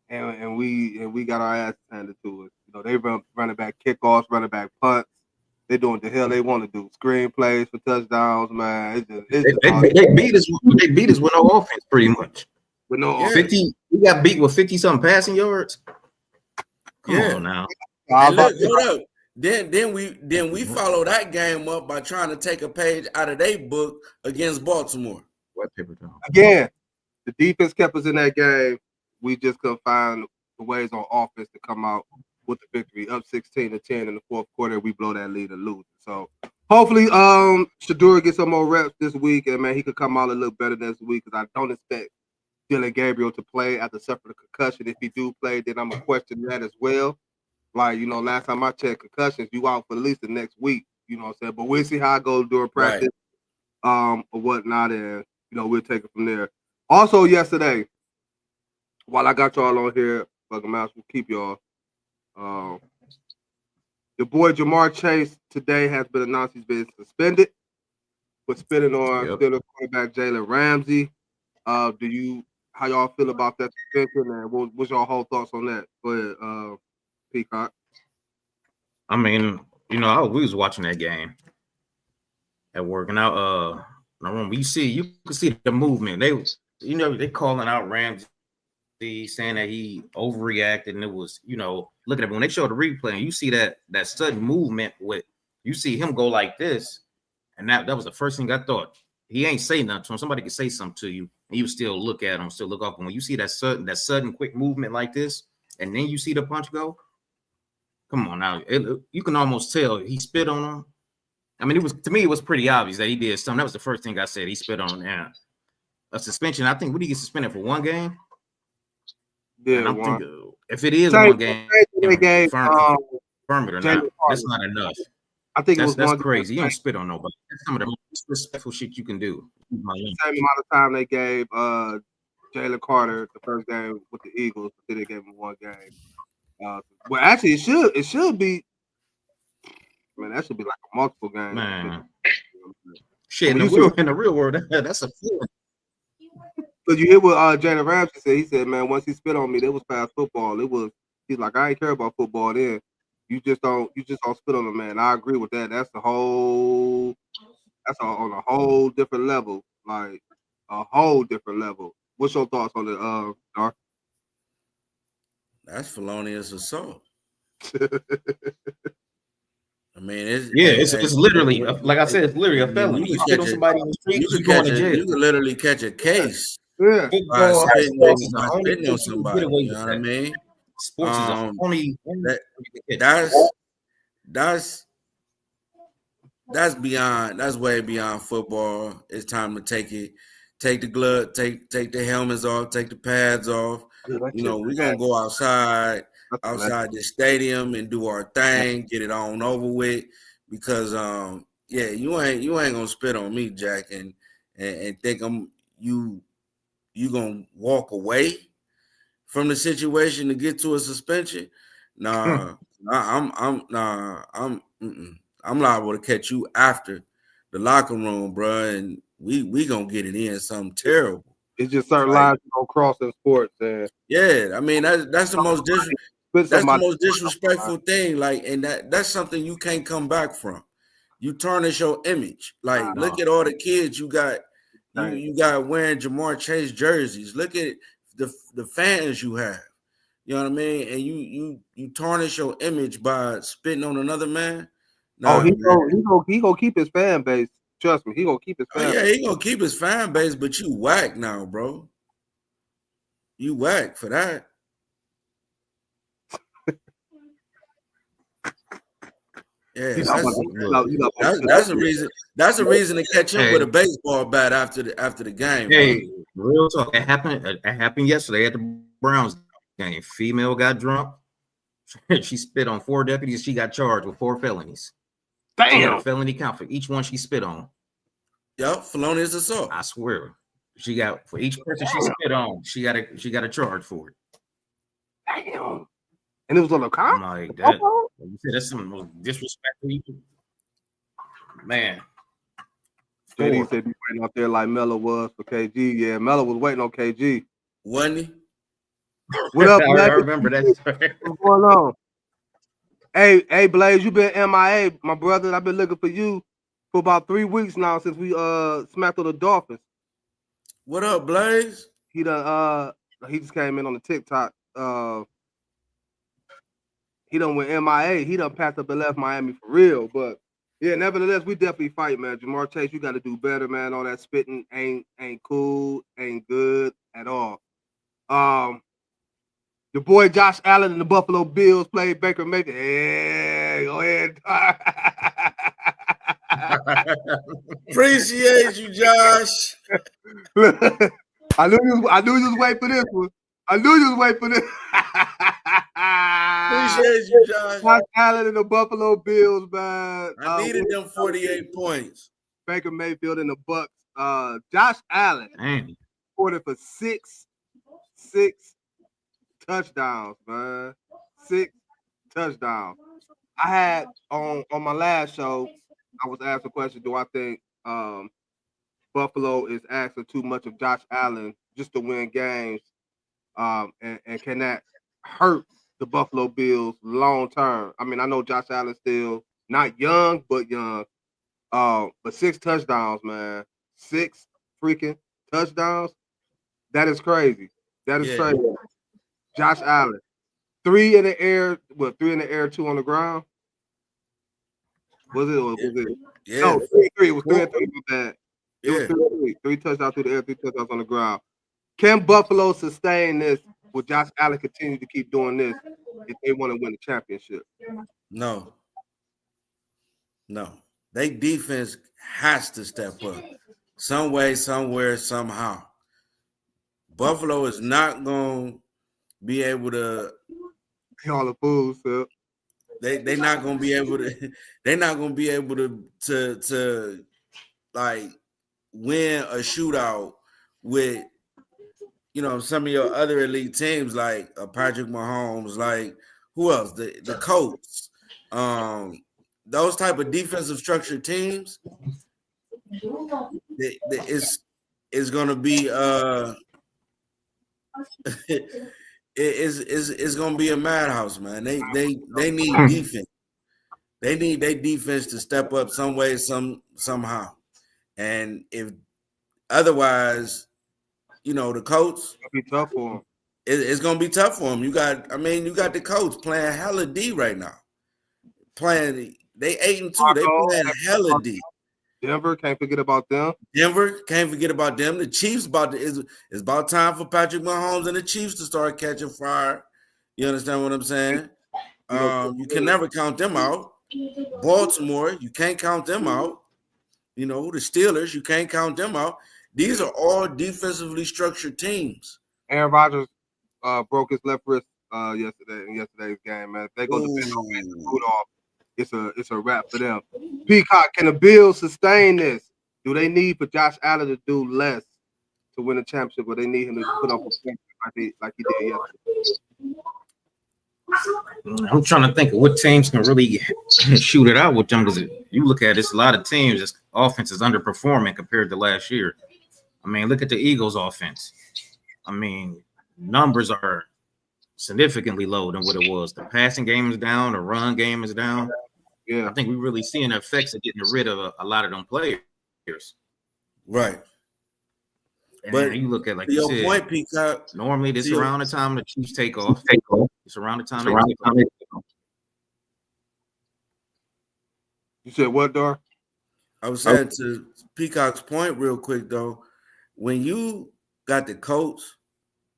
and we got our ass handed to us. You know, they running back kickoffs, running back punts. They doing the hell they want to do. Screen plays for touchdowns, man. They beat us. They beat us with no offense, pretty much. With no offense. 50. We got beat with 50-something passing yards. Come on now. Hey, look, hold up. Then we follow that game up by trying to take a page out of their book against Baltimore. Again, the defense kept us in that game. We just couldn't find the ways on offense to come out with the victory. Up 16-10 in the fourth quarter, we blow that lead and lose. So hopefully, Shedeur gets some more reps this week, and man, he could come out a little better this week because I don't expect Dylan Gabriel to play after suffering a concussion. If he do play, then I'm gonna question that as well. Like, you know, last time I checked concussions, you out for at least the next week, you know what I'm saying? But we'll see how it goes during practice, or whatnot, and, you know, we'll take it from there. Also, yesterday, while I got y'all on here, fucking mouse, we'll keep y'all. Your boy Jamar Chase today has been announced he's been suspended for spitting on Steelers quarterback Jalen Ramsey. How y'all feel about that suspension, and what's y'all whole thoughts on that? Go ahead, Peacock. I mean, you know, we was watching that game at work, and when you can see the movement. They calling out Ramsey, saying that he overreacted, and it was, you know, look at it when they show the replay, and you see that sudden movement with, you see him go like this, and that was the first thing I thought. He ain't say nothing to him. Somebody could say something to you, and you still look at him, still look up. And when you see that sudden quick movement like this, and then you see the punch go. Come on now, you can almost tell he spit on him. I mean, to me, it was pretty obvious that he did something. That was the first thing I said. He spit on him. Yeah. A suspension. I think, what did he get suspended for? 1 game? Yeah, and I'm thinking, if it is 1 game, confirm it or not. That's not enough. I think that's crazy. You don't spit on nobody. That's some of the most disrespectful shit you can do. Same amount of time they gave Jalen Carter the first game with the Eagles, but then they gave him 1 game. Well, actually, it should be. Man, that should be like a multiple game. Man, shit, in the real world, that's a feeling. So you hear what Jalen Ramsey said? He said, "Man, once he spit on me, it was past football. He's like, I ain't care about football then. You just don't spit on him, man." I agree with that. That's on a whole different level, like a whole different level. What's your thoughts on it, Dark? That's felonious assault. I mean, it's literally, like I said, it's literally a felony. You spit on somebody in the street, you going to jail. You could literally catch a case. Yeah, spitting on somebody. You know what I mean? Sports is only that's beyond. That's way beyond football. It's time to take the glove, take the helmets off, take the pads off. You know, we're gonna go outside the stadium and do our thing, get it on over with. Because you ain't gonna spit on me, Jack, and think you gonna walk away from the situation to get to a suspension. Nah, I'm liable to catch you after the locker room, bro, and we gonna get it in something terrible. It's just certain lines you don't cross in sports. Yeah, I mean that's the most disrespectful thing. Like, and that's something you can't come back from. You tarnish your image. Like, look at all the kids you got. You got wearing Jamar Chase jerseys. Look at the fans you have. You know what I mean? And you tarnish your image by spitting on another man. Nah, he gonna keep his fan base. Trust me, he gonna keep his fan base. He gonna keep his fan base, but you whack now, bro. You whack for that. Yeah, You know, that's a reason. That's a reason to catch him with a baseball bat after the game. Hey, Bro. real talk. It happened yesterday at the Browns game. Female got drunk. She spit on 4 deputies. She got charged with 4 felonies. She got a felony count for each one she spit on. Yep, felonious assault. I swear. She got for each person she spit on, she got a charge for it. Damn. And it was on the car? I'm like, that. You said that's some most disrespectful. Man. JD said he waiting out there like Melo was for KG. Yeah, Melo was waiting on KG. Wasn't he? What up, I Blaze? remember that story. What's going on? Hey, Blaze, you been MIA, my brother. I've been looking for you for about 3 weeks now since we smacked on the Dolphins. What up, Blaze? He just came in on the TikTok. He done went MIA. He done packed up and left Miami for real. But yeah, nevertheless, we definitely fight, man. Jamar Chase, you got to do better, man. All that spitting ain't cool, ain't good at all. The boy Josh Allen and the Buffalo Bills played Baker Mayfield. Hey, go ahead. Appreciate you, Josh. I knew you was waiting for this one. Appreciate you, Josh. Josh Allen and the Buffalo Bills, man. I needed them 48 points. Baker Mayfield and the Bucks. Josh Allen scored for six touchdowns, man. 6 touchdowns. I had on my last show, I was asked a question: do I think Buffalo is asking too much of Josh Allen just to win games? And can that hurt the Buffalo Bills long term? I mean, I know Josh Allen's still not young, but young. But 6 touchdowns, man. 6 freaking touchdowns. That is crazy. Crazy. Josh Allen. 3 in the air, 3 in the air, 2 on the ground? Was it? Yeah. No, 3. It was 3 and 3. Bad. It was 3 touchdowns through the air, 3 touchdowns on the ground. Can Buffalo sustain this? Will Josh Allen continue to keep doing this if they want to win the championship? No. Their defense has to step up some way, somewhere, somehow. Buffalo is not going to be able to. All the fools, sir. They're not going to be able to. They're not going to be able to like win a shootout with, you know, some of your other elite teams like Patrick Mahomes, like who else? The Colts. Those type of defensive structured teams, it's going to be it's going to be a madhouse, man. They need defense. They need their defense to step up some way, somehow. And if otherwise, you know, the Colts, It'll be tough for them. It's going to be tough for them. You got the Colts playing hella D right now. They 8-2. They playing hella D. Denver, can't forget about them. The Chiefs it's about time for Patrick Mahomes and the Chiefs to start catching fire. You understand what I'm saying? You can never count them out. Baltimore, you can't count them out. You know, the Steelers, you can't count them out. These are all defensively structured teams. Aaron Rodgers broke his left wrist yesterday in yesterday's game, man. If they go depend on Mason Rudolph, it's a wrap for them. Peacock, can the Bills sustain this? Do they need for Josh Allen to do less to win a championship, or they need him to put up a performance like he did yesterday? I'm trying to think of what teams can really shoot it out with them, because you look at this, a lot of teams, this offense is underperforming compared to last year. I mean, look at the Eagles' offense. I mean, numbers are significantly lower than what it was. The passing game is down, the run game is down. Yeah, I think we're really seeing the effects of getting rid of a lot of them players. Right. And but you look at, like your you said, point, Peacock. normally this around the time the Chiefs take off. It's around the time they take off. You said what, Dar? I was saying to Peacock's point real quick, though, when you got the Colts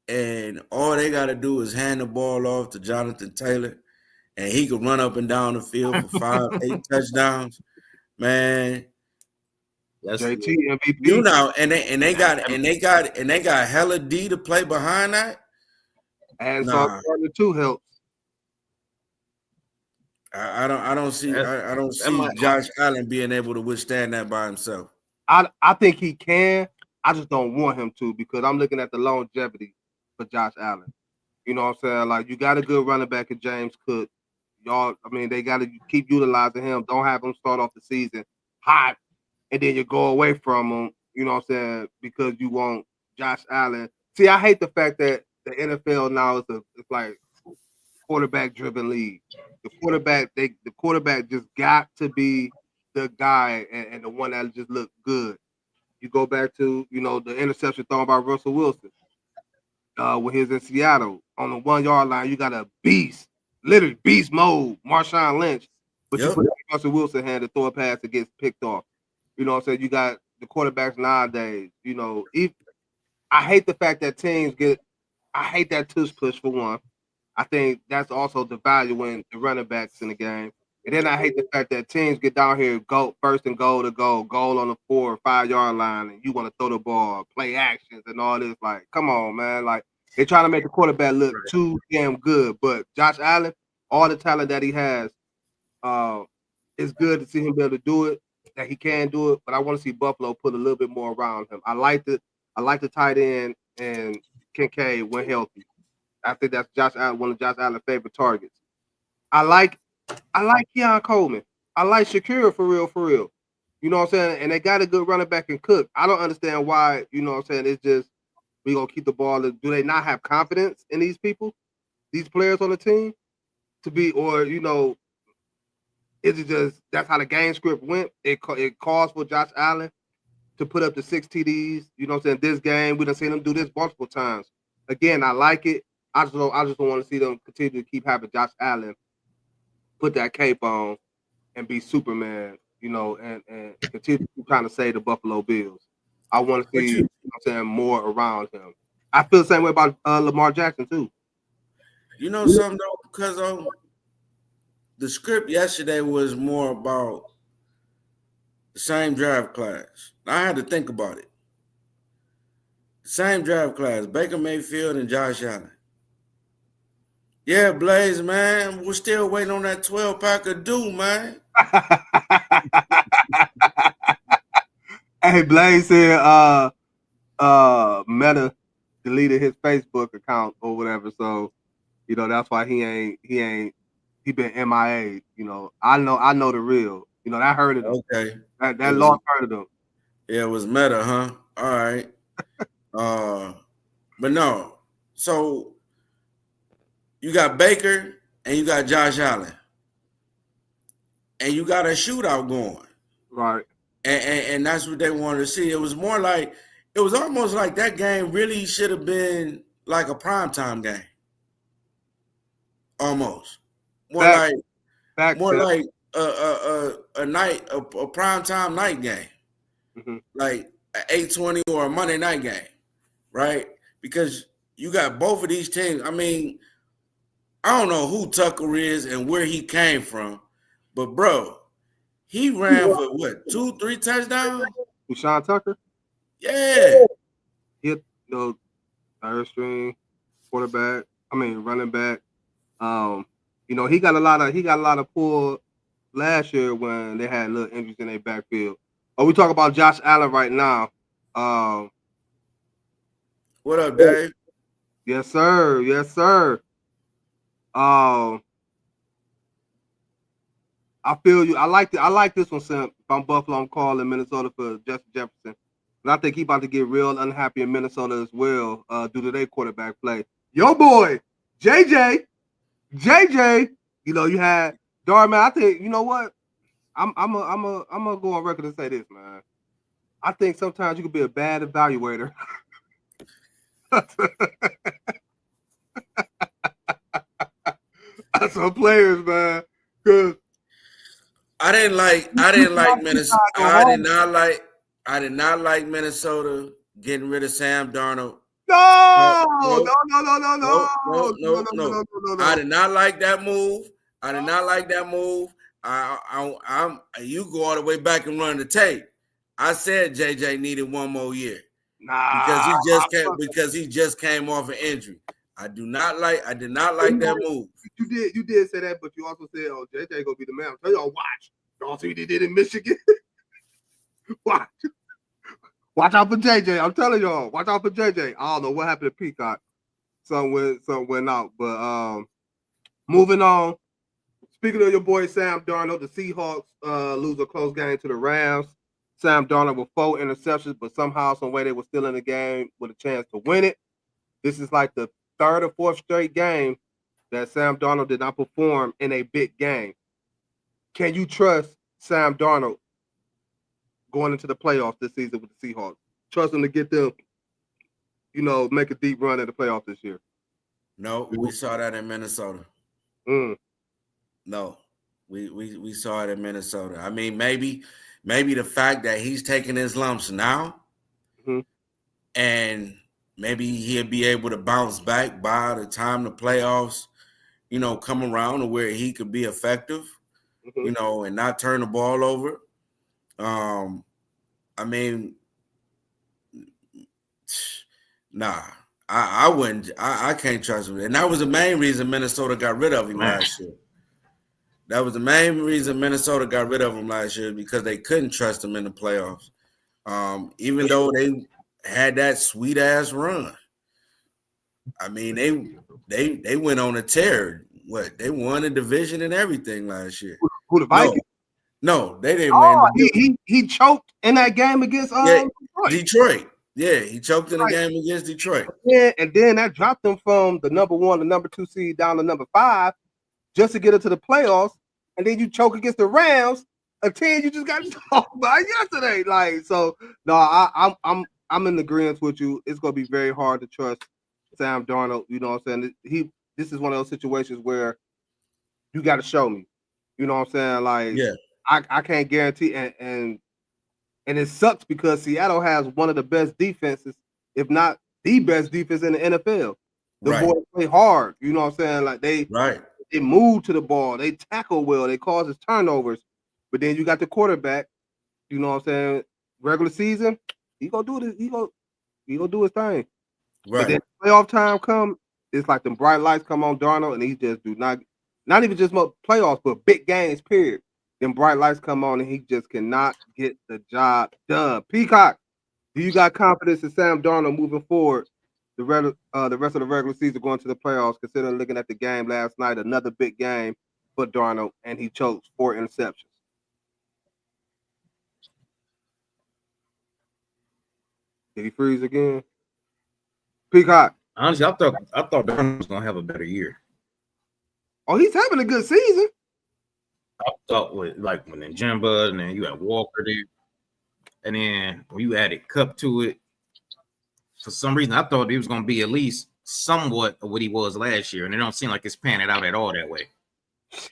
and all they got to do is hand the ball off to Jonathan Taylor and he could run up and down the field for 5, 8 touchdowns, man. That's JT MVP. You know, and they got hella D to play behind that. And Nah. Gardner too helps. I don't see Josh Allen being able to withstand that by himself. I think he can. I just don't want him to because I'm looking at the longevity for Josh Allen. You know what I'm saying? Like, you got a good running back in James Cook. Y'all, I mean, they got to keep utilizing him. Don't have him start off the season hot and then you go away from him. You know what I'm saying? Because you want Josh Allen. See, I hate the fact that the NFL now it's like quarterback-driven league. The quarterback just got to be the guy and the one that just look good. You go back to, you know, the interception thrown by Russell Wilson when he was in Seattle. On the 1 yard line, you got a beast, literally beast mode, Marshawn Lynch. But you put Russell Wilson hand to throw a pass that gets picked off. You know what I'm saying? You got the quarterbacks nowadays. You know, I hate the fact that teams I hate that tush push for one. I think that's also devaluing the running backs in the game. And then I hate the fact that teams get down here, go first and goal on the 4 or 5 yard line, and you want to throw the ball, play actions and all this. Like, come on, man. Like, they're trying to make the quarterback look too damn good. But Josh Allen, all the talent that he has, it's good to see him be able to do it, that he can do it. But I want to see Buffalo put a little bit more around him. I like the tight end and Kincaid when healthy. I think that's one of Josh Allen's favorite targets. I like Keon Coleman. I like Shakira for real. You know what I'm saying? And they got a good running back in Cook. I don't understand why, you know what I'm saying, it's just we gonna keep the ball. Do they not have confidence in these people, these players on the team to be, or, you know, is it just that's how the game script went? It calls for Josh Allen to put up the 6 TDs. You know what I'm saying? This game, we done seen him do this multiple times. Again, I like it. I just don't want to see them continue to keep having Josh Allen put that cape on and be Superman, you know, and continue to kind of say the Buffalo Bills. I want to see, you know what I'm saying, more around him. I feel the same way about Lamar Jackson too. You know something though, because the script yesterday was more about the same draft class. I had to think about it. The same draft class, Baker Mayfield and Josh Allen. Yeah, Blaze, man, we're still waiting on that 12-pack of Dew, man. Hey, Blaze said Meta deleted his Facebook account or whatever, so you know that's why he been MIA. You know, I know the real. You know, that hurted him. Okay. That loss hurted him. Yeah, it was Meta, huh? All right. But no. So you got Baker and you got Josh Allen. And you got a shootout going. Right. And that's what they wanted to see. It was almost like that game really should have been like a primetime game. Almost. More like a primetime night game. Mm-hmm. Like an 8:20 or a Monday night game. Right? Because you got both of these teams. I mean, I don't know who Tucker is and where he came from, but bro, he ran for what, 2-3 touchdowns? Deshaun Tucker? Yeah. Hit the third string running back. You know, he got a lot of pull last year when they had little injuries in their backfield. Oh, we talk about Josh Allen right now. What up, Dave? Yes, sir. I feel you. I like this one, Sam. If I'm Buffalo, I'm calling Minnesota for Justin Jefferson. And I think he's about to get real unhappy in Minnesota as well due to their quarterback play. Yo, boy, JJ. You know, you had Darnold. I think, you know what? I'm gonna go on record and say this, man. I think sometimes you can be a bad evaluator. Some players, man. Cause I didn't like Minnesota. I did not like Minnesota getting rid of Sam Darnold. No. I did not like that move. I did not like that move. You go all the way back and run the tape. I said JJ needed one more year because Nah, he just came off an injury. I did not like that move. You did say that, but you also said, "Oh, JJ gonna be the man." Tell y'all, watch. Y'all see what he did in Michigan. Watch out for JJ. I'm telling y'all, watch out for JJ. I don't know what happened to Peacock. Some went out, but moving on. Speaking of your boy Sam Darnold, the Seahawks lose a close game to the Rams. Sam Darnold with 4 interceptions, but somehow, some way, they were still in the game with a chance to win it. This is like the 3rd or 4th straight game that Sam Darnold did not perform in a big game. Can you trust Sam Darnold going into the playoffs this season with the Seahawks? Trust him to get them, make a deep run in the playoffs this year. No, we saw that in Minnesota. No, we saw it in Minnesota. I mean, maybe the fact that he's taking his lumps now, and maybe he'll be able to bounce back by the time the playoffs, come around to where he could be effective, and not turn the ball over. I mean, nah, I wouldn't. I can't trust him, and that was the main reason Minnesota got rid of him last year. That was the main reason Minnesota got rid of him last year, because they couldn't trust him in the playoffs, even though they had that sweet ass run. I mean, they went on a tear. What, they won the division and everything last year. Who, the Vikings? No, they didn't win. He choked in that game against Detroit. Yeah, he choked in the game against Detroit. And then that dropped them from the number 1 to number 2 seed down to number 5 just to get into the playoffs. And then you choke against the Rams, a team you just got talked about yesterday. I'm in agreement with you. It's gonna be very hard to trust Sam Darnold. You know what I'm saying? This is one of those situations where you got to show me. You know what I'm saying? I can't guarantee, and it sucks because Seattle has one of the best defenses, if not the best defense in the NFL. The boys play hard. You know what I'm saying? They move to the ball, they tackle well, they cause turnovers. But then you got the quarterback, you know what I'm saying? Regular season, he gonna do this, he gonna do his thing. But then playoff time come, it's like the bright lights come on Darnold, and he just do not even just playoffs, but big games, period. Then bright lights come on, and he just cannot get the job done. Peacock, do you got confidence in Sam Darnold moving forward? The rest of the regular season going to the playoffs, considering looking at the game last night, another big game for Darnold, and he choked 4 interceptions. Did he freeze again? Peacock. Honestly, I thought Darnold was gonna have a better year. Oh, he's having a good season. I thought when Njimba, and then you had Walker there, and then when you added Cup to it, for some reason I thought he was going to be at least somewhat of what he was last year, and it don't seem like it's panning out at all that way.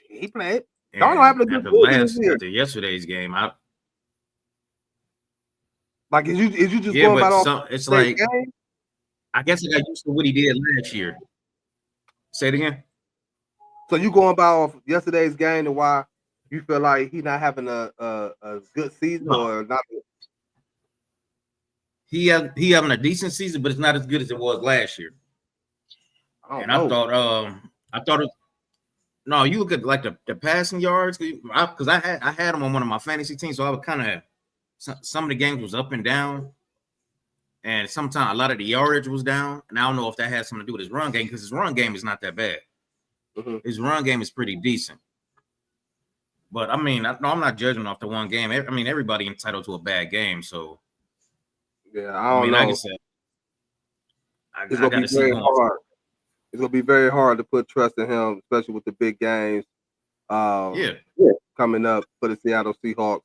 He played. Darnold having a good season after yesterday's game, is you just going about it's like game? I guess I got used to what he did last year. Say it again. So you going about yesterday's game and why you feel like he's not having a good season or not? He having a decent season, but it's not as good as it was last year. I thought no, you look at like the passing yards, because I had him on one of my fantasy teams, so I would kind of some of the games was up and down, and sometimes a lot of the yardage was down, and I don't know if that has something to do with his run game, because his run game is not that bad. His run game is pretty decent. But I mean, I'm not judging off the one game. I mean, everybody entitled to a bad game, so yeah, I don't know. Like I said, it's gonna be very hard. It's gonna be very hard to put trust in him, especially with the big games. Coming up for the Seattle Seahawks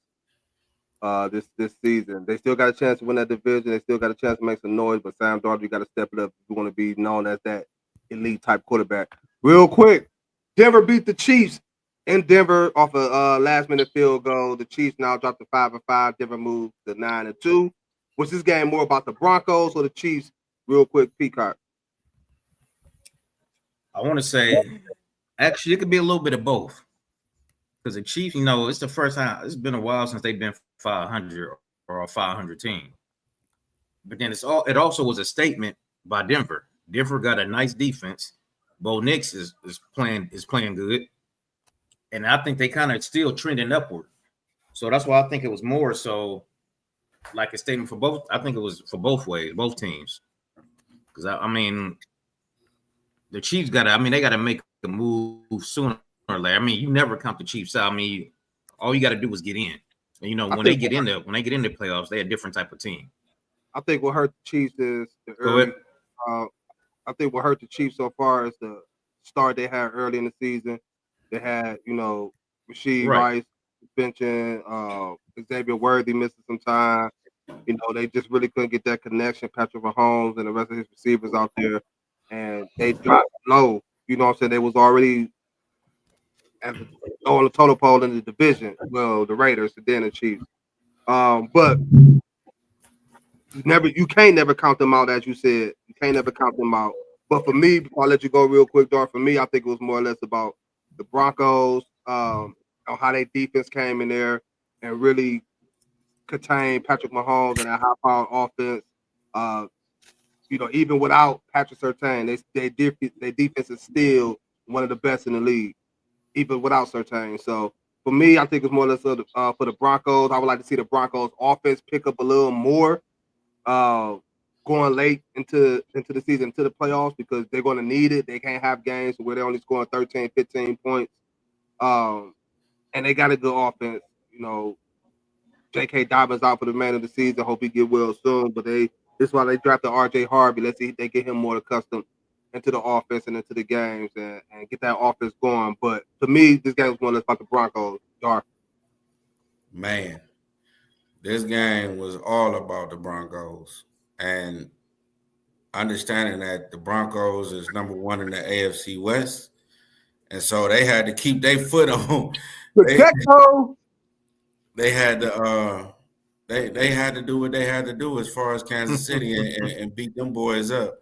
this season. They still got a chance to win that division. They still got a chance to make some noise. But Sam Darnold, you got to step it up if you want to be known as that elite type quarterback. Real quick, Denver beat the Chiefs in Denver off a last-minute field goal. The Chiefs now dropped to 5-5. Denver moved to 9-2. Was this game more about the Broncos or the Chiefs? Real quick, Peacock. I want to say Actually, it could be a little bit of both. Because the Chiefs, it's the first time. It's been a while since they've been 500 or a 500 team. But then it also was a statement by Denver. Denver got a nice defense. Bo Nix is playing good, and I think they kind of still trending upward. So that's why I think it was more so like a statement for both. I think it was for both ways, both teams. Because I mean, the Chiefs they got to make a move sooner or later. I mean, you never count the Chiefs out. I mean, all you got to do is get in. And when they get in the playoffs, they're a different type of team. I think what hurt the Chiefs is the early. I think what hurt the Chiefs so far is the start they had early in the season. They had, Rasheed Rice benching, Xavier Worthy missing some time. They just really couldn't get that connection. Patrick Mahomes and the rest of his receivers out there, and they dropped low. You know what I'm saying? They was already on the total pole in the division. Well, the Raiders and then the Chiefs. But you can't never count them out, as you said. You can't never count them out. But for me, before I let you go real quick, Dar, for me, I think it was more or less about the Broncos, on how their defense came in there and really contained Patrick Mahomes and that high-powered offense. Even without Patrick Surtain, their defense is still one of the best in the league, even without Surtain. So for me, I think it's more or less for the Broncos. I would like to see the Broncos offense pick up a little more going late into the season, into the playoffs, because they're going to need it. They can't have games where they're only scoring 13, 15 points. And they got a good offense. J.K. Dobbins out for the man of the season. Hope he get well soon. But this is why they drafted R.J. Harvey. Let's see if they get him more accustomed into the offense and into the games and get that offense going. But to me, this game was more or less about the Broncos. Dar. Man, this game was all about the Broncos. And understanding that the Broncos is number one in the AFC West. And so they had to keep their foot on. They had to they had to do what they had to do as far as Kansas City and beat them boys up.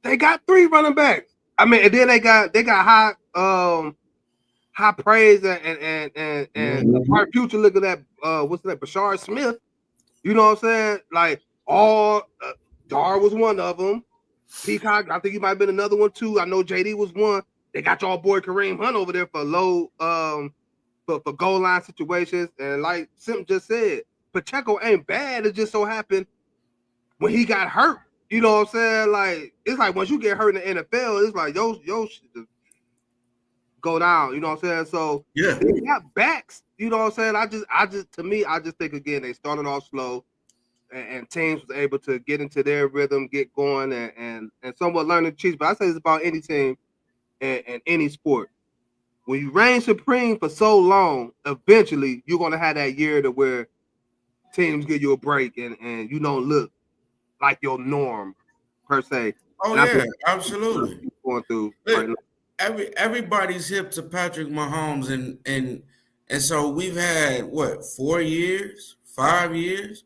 They got 3 running backs. I mean, and then they got high praise and our future. Look at that. What's that? Bashard Smith. You know what I'm saying? Like Dar was one of them. Peacock, I think he might have been another one too. I know JD was one. They got y'all boy Kareem Hunt over there for low for goal line situations. And like Sim just said, Pacheco ain't bad. It just so happened when he got hurt. You know what I'm saying? Like, it's like once you get hurt in the NFL, it's like yo shit just go down. You know what I'm saying? So yeah, they got backs. You know what I'm saying? I just think again they started off slow, and teams was able to get into their rhythm, get going, and somewhat learn the Chiefs. But I say it's about any team and any sport. When you reign supreme for so long, eventually you're gonna have that year to where teams give you a break and you don't look like your norm per se. Oh and yeah, absolutely. Going through Look, right now. everybody's hip to Patrick Mahomes, and so we've had 4 years, 5 years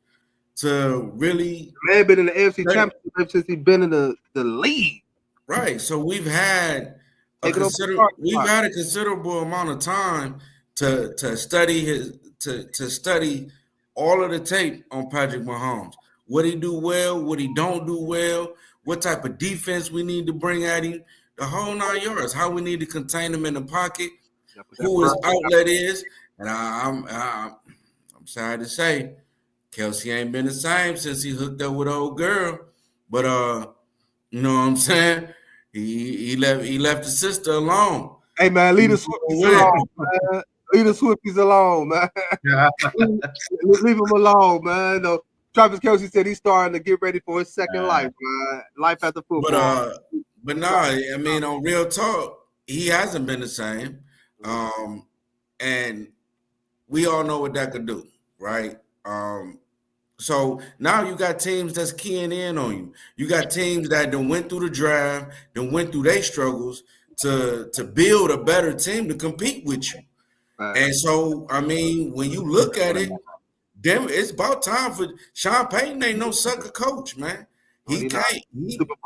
to really. Man been in the AFC Championship since he's been in the league. Right. So we've had a considerable amount of time to study to study all of the tape on Patrick Mahomes. What he do well, what he don't do well, what type of defense we need to bring at him, the whole 9 yards, how we need to contain him in the pocket, who his outlet is. And I'm sad to say, Kelsey ain't been the same since he hooked up with old girl. But you know what I'm saying? He left the sister alone. Hey man, leave the Swifties alone, man. Leave the Swifties alone, man. Leave him alone, man. No, Travis Kelsey said he's starting to get ready for his second life, man. Life after football. But no, I mean, on real talk, he hasn't been the same. And we all know what that could do, right? So now you got teams that's keying in on you. You got teams that done went through the draft, done went through their struggles to build a better team to compete with you. And so, I mean, when you look at it, it's about time for Sean Payton. Ain't no sucker coach, man. He can't. Super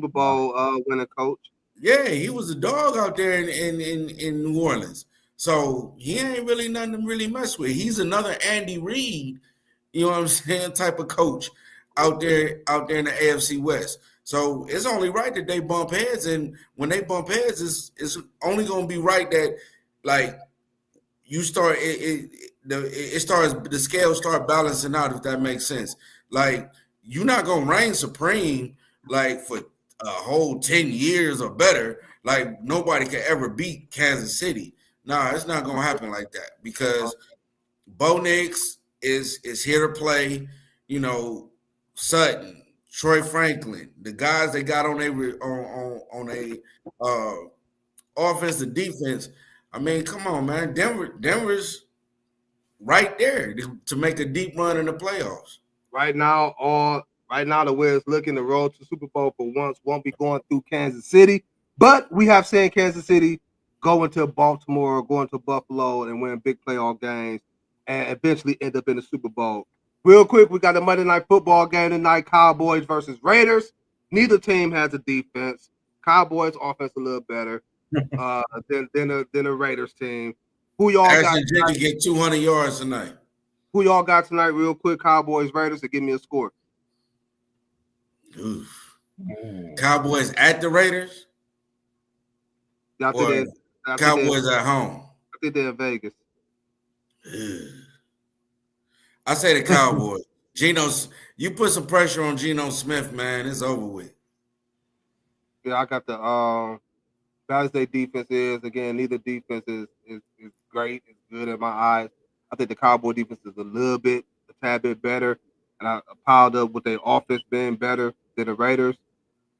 Bowl winning coach. Yeah, he was a dog out there in New Orleans. So he ain't really nothing to really mess with. He's another Andy Reid, you know what I'm saying, type of coach out there in the AFC West. So it's only right that they bump heads, and when they bump heads, it's only gonna be right that like you start it starts the scales start balancing out, if that makes sense. Like you're not gonna reign supreme like for a whole 10 years or better. Like nobody can ever beat Kansas City. Nah, it's not gonna happen like that because Bo Nix is here to play. You know, Sutton, Troy Franklin, the guys they got on a offense and defense. I mean, come on, man. Denver's right there to make a deep run in the playoffs. Right now, the way it's looking, the road to Super Bowl for once won't be going through Kansas City. But we have seen Kansas City go into Baltimore, go into Buffalo, and win big playoff games, and eventually end up in the Super Bowl. Real quick, we got a Monday Night Football game tonight: Cowboys versus Raiders. Neither team has a defense. Cowboys offense a little better than the Raiders team. Who y'all got? Ashton Jenkins get 200 yards tonight. Who y'all got tonight? Real quick, Cowboys Raiders, to give me a score. Oof. Cowboys at the Raiders? Y'all Or think Cowboys at home? I think they're in Vegas. I say the Cowboys. You put some pressure on Geno Smith, man. It's over with. Yeah, I got the as their defense is. Again, neither defense is great. It's good in my eyes. I think the Cowboy defense is a tad bit better. And I piled up with their offense being better than the Raiders.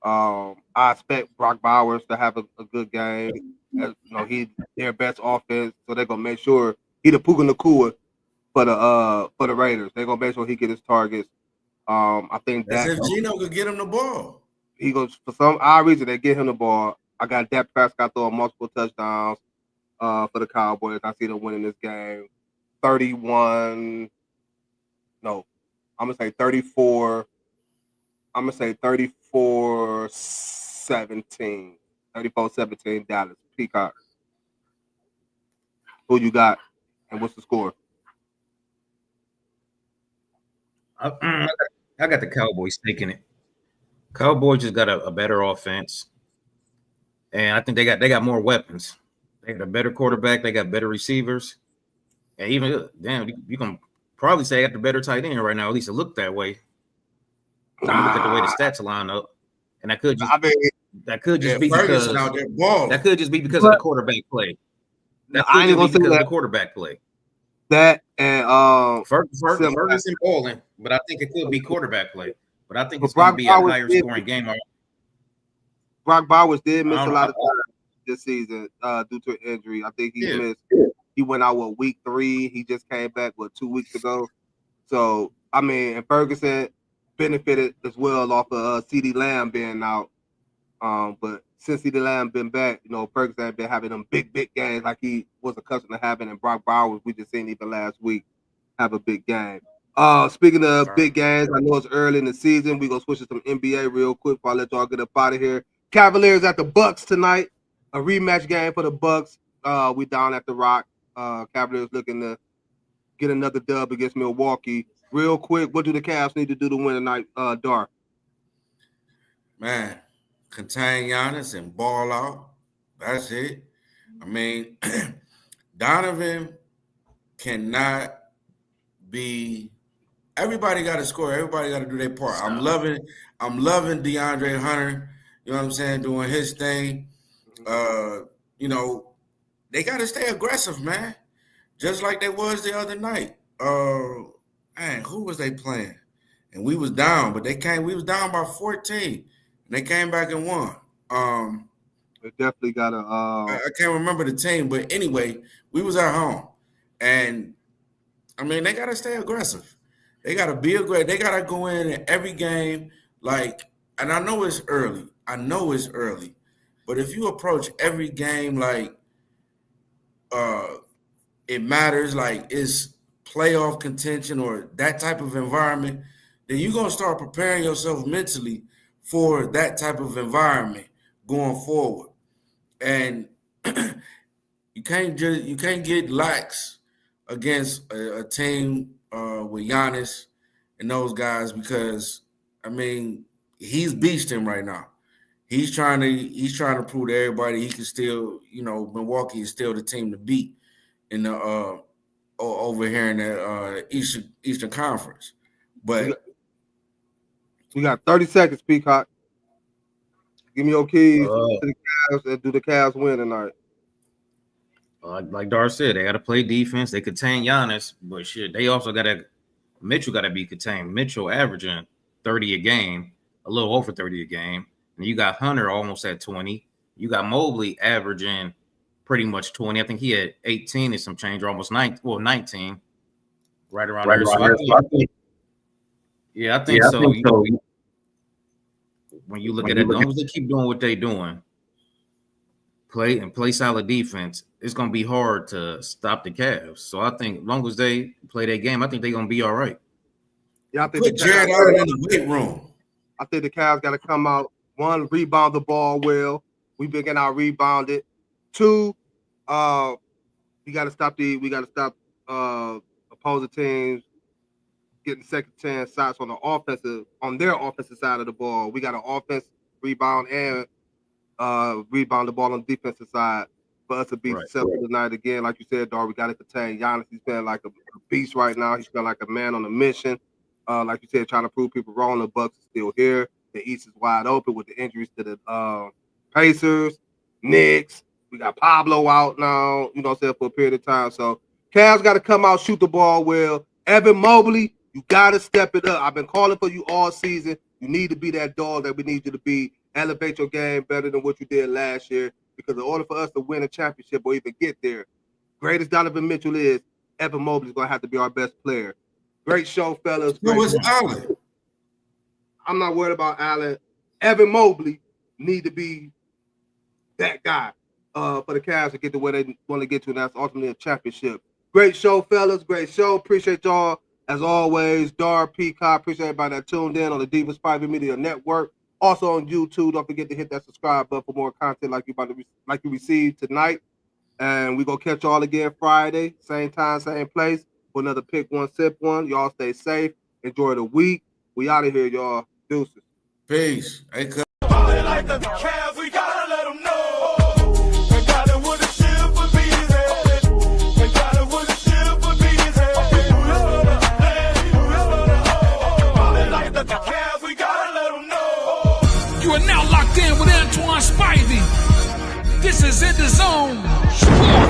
I expect Brock Bowers to have a good game. As, he's their best offense, so they're gonna make sure he the Puka Nakua for the Raiders. They're gonna make sure he get his targets. I think that's if Geno could get him the ball. He goes for some odd reason they get him the ball. I got Dak Prescott throwing multiple touchdowns for the Cowboys. I see them winning this game 31. No, I'm gonna say 34. I'm gonna say 34-17. 34-17 Dallas. Peacock. Who you got? And what's the score? I got the Cowboys taking it. Cowboys just got a better offense, and I think they got more weapons. They got a better quarterback. They got better receivers, and even you can probably say they got the better tight end right now. At least it looked that way. When you look at the way the stats line up, and that could just be because out there balling. That could just be because of the quarterback play. That could just be because of the quarterback play. That and Ferguson balling, but I think it could be quarterback play. But I think it's going to be a higher scoring game. Brock Bowers did miss a lot of time this season due to an injury. I think he missed. He went out with week 3. He just came back 2 weeks ago. So I mean, and Ferguson benefited as well off of CeeDee Lamb being out. But since CeeDee Lamb been back, Ferguson been having them big games like he was accustomed to having. And Brock Bowers, we just seen even last week have a big game. Speaking of big games, I know it's early in the season. We're gonna switch to some NBA real quick before I let y'all get up out of here. Cavaliers at the Bucks tonight. A rematch game for the Bucks. We down at the Rock. Cavaliers looking to get another dub against Milwaukee. Real quick, what do the Cavs need to do to win tonight, Dar? Man, contain Giannis and ball out. That's it. I mean, Donovan cannot be. Everybody got to score. Everybody got to do their part. I'm loving DeAndre Hunter. You know what I'm saying? Doing his thing. They got to stay aggressive, man. Just like they was the other night. Man, who was they playing? And we was down, but we was down by 14. And they came back and won. They definitely got to. I can't remember the team, but anyway, we was at home. And, I mean, they got to stay aggressive. They got to be aggressive. They got to go in every game and I know it's early. But if you approach every game like it matters, like it's playoff contention or that type of environment, then you're going to start preparing yourself mentally for that type of environment going forward. And you can't get lax against a team with Giannis and those guys, because I mean he's beasting right now. He's trying to prove to everybody he can still, Milwaukee is still the team to beat in the over here in the Eastern Conference. But we got 30 seconds, Peacock. Give me your keys to the Cavs, and do the Cavs win tonight? Like Dar said, they got to play defense. They contain Giannis, but shit, they also Mitchell got to be contained. Mitchell averaging 30 a game, a little over 30 a game. And you got Hunter almost at 20. You got Mobley averaging pretty much 20. I think he had 18 and some change, or almost 19. Right around there. So I think so. When you look at it, as long as they keep doing what they're doing, play solid defense, it's going to be hard to stop the Cavs. So I think as long as they play their game, I think they're going to be all right. Yeah, I think put Jared Allen in the weight room. I think the Cavs got to come out. One, rebound the ball well. We've been getting out rebounded. Two, we got to stop opposing teams getting second chance shots on their offensive side of the ball. We got an offense rebound and rebound the ball on the defensive side for us to beat the Celtics tonight again. Like you said, Dar, we got to contain Giannis. He's been like a beast right now. He's been like a man on a mission. Like you said, trying to prove people wrong. The Bucks are still here. The East is wide open with the injuries to the Pacers, Knicks. We got Pablo out now, for a period of time. So Cavs got to come out, shoot the ball well. Evan Mobley, you got to step it up. I've been calling for you all season. You need to be that dog that we need you to be. Elevate your game better than what you did last year, because in order for us to win a championship or even get there, great as Donovan Mitchell is, Evan Mobley is going to have to be our best player. Great show, fellas. Who was Allen? I'm not worried about Allen. Evan Mobley need to be that guy for the Cavs to get to where they want to get to, and that's ultimately a championship. Great show, fellas. Great show. Appreciate y'all, as always. Dar, Peacock, appreciate everybody that tuned in on the Divas Private Media Network. Also on YouTube, don't forget to hit that subscribe button for more content like you received tonight. And we gonna catch y'all again Friday, same time, same place, for another Pick One, Sip One. Y'all stay safe. Enjoy the week. We out of here, y'all. Deuces. Peace. Hey, like the Cavs, we gotta let them know. We got it with a ship for bees head. We got it with a ship for bees head. Like the Cavs, we gotta let them know. You are now locked in with Antoine Spivey. This is EnDaZone Sports.